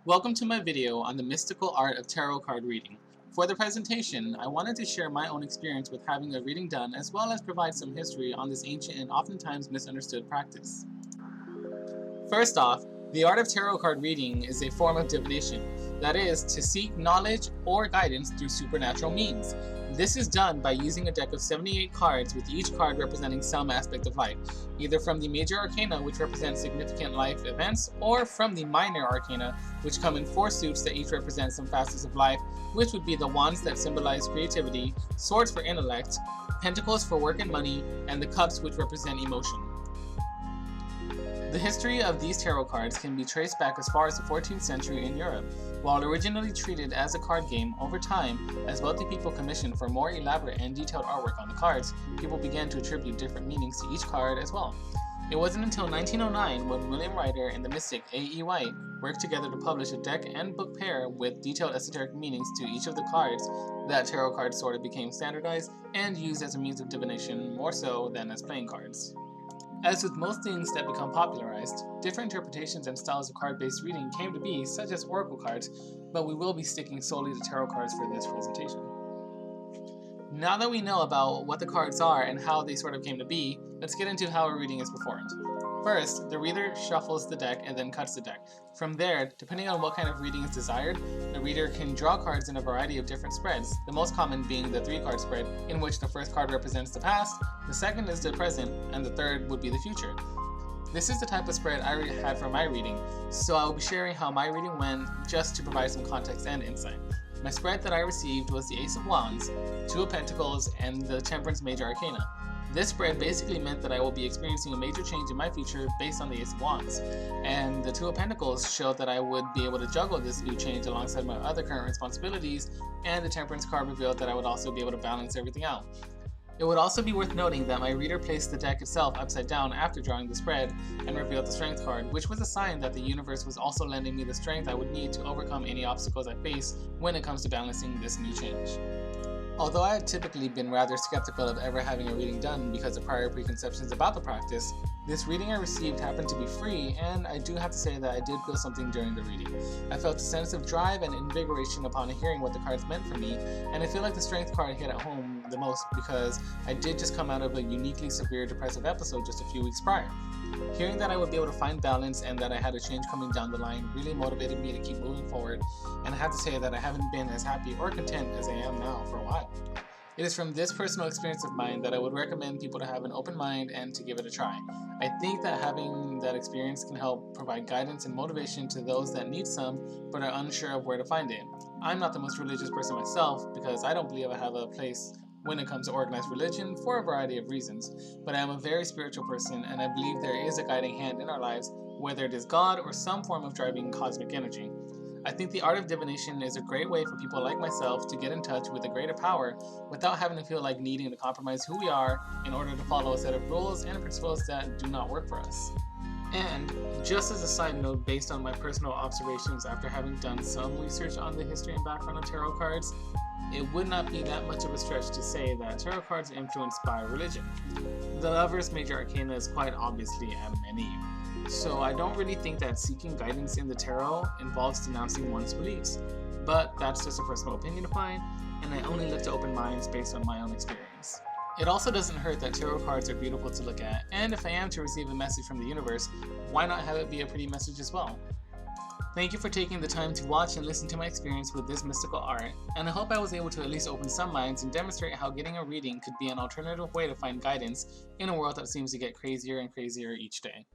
Welcome to my video on the mystical art of tarot card reading. For the presentation, I wanted to share my own experience with having a reading done as well as provide some history on this ancient and oftentimes misunderstood practice. First off, the art of tarot card reading is a form of divination, that is, to seek knowledge or guidance through supernatural means. This is done by using a deck of 78 cards with each card representing some aspect of life, either from the major arcana, which represent significant life events, or from the minor arcana, which come in 4 suits that each represent some facets of life, which would be the wands that symbolize creativity, swords for intellect, pentacles for work and money, and the cups which represent emotion. The history of these tarot cards can be traced back as far as the 14th century in Europe. While originally treated as a card game, over time, as wealthy people commissioned for more elaborate and detailed artwork on the cards, people began to attribute different meanings to each card as well. It wasn't until 1909 when William Rider and the mystic A.E. White worked together to publish a deck and book pair with detailed esoteric meanings to each of the cards that tarot cards sort of became standardized and used as a means of divination more so than as playing cards. As with most things that become popularized, different interpretations and styles of card-based reading came to be, such as oracle cards, but we will be sticking solely to tarot cards for this presentation. Now that we know about what the cards are and how they sort of came to be, let's get into how a reading is performed. First, the reader shuffles the deck and then cuts the deck. From there, depending on what kind of reading is desired, the reader can draw cards in a variety of different spreads, the most common being the 3-card spread, in which the first card represents the past, the second is the present, and the third would be the future. This is the type of spread I had for my reading, so I will be sharing how my reading went just to provide some context and insight. My spread that I received was the Ace of Wands, 2 of Pentacles, and the Temperance Major Arcana. This spread basically meant that I will be experiencing a major change in my future based on the Ace of Wands, and the 2 of Pentacles showed that I would be able to juggle this new change alongside my other current responsibilities, and the Temperance card revealed that I would also be able to balance everything out. It would also be worth noting that my reader placed the deck itself upside down after drawing the spread and revealed the Strength card, which was a sign that the universe was also lending me the strength I would need to overcome any obstacles I face when it comes to balancing this new change. Although I had typically been rather skeptical of ever having a reading done because of prior preconceptions about the practice, this reading I received happened to be free, and I do have to say that I did feel something during the reading. I felt a sense of drive and invigoration upon hearing what the cards meant for me, and I feel like the Strength card hit at home the most because I did just come out of a uniquely severe depressive episode just a few weeks prior. Hearing that I would be able to find balance and that I had a change coming down the line really motivated me to keep moving forward, and I have to say that I haven't been as happy or content as I am now for a while. It is from this personal experience of mine that I would recommend people to have an open mind and to give it a try. I think that having that experience can help provide guidance and motivation to those that need some but are unsure of where to find it. I'm not the most religious person myself because I don't believe I have a place when it comes to organized religion for a variety of reasons, but I am a very spiritual person and I believe there is a guiding hand in our lives, whether it is God or some form of driving cosmic energy. I think the art of divination is a great way for people like myself to get in touch with a greater power without having to feel like needing to compromise who we are in order to follow a set of rules and principles that do not work for us. And just as a side note, based on my personal observations after having done some research on the history and background of tarot cards, it would not be that much of a stretch to say that tarot cards are influenced by religion. The Lover's Major Arcana is quite obviously Adam and Eve, so I don't really think that seeking guidance in the tarot involves denouncing one's beliefs, but that's just a personal opinion of mine, and I only look to open minds based on my own experience. It also doesn't hurt that tarot cards are beautiful to look at, and if I am to receive a message from the universe, why not have it be a pretty message as well? Thank you for taking the time to watch and listen to my experience with this mystical art, and I hope I was able to at least open some minds and demonstrate how getting a reading could be an alternative way to find guidance in a world that seems to get crazier and crazier each day.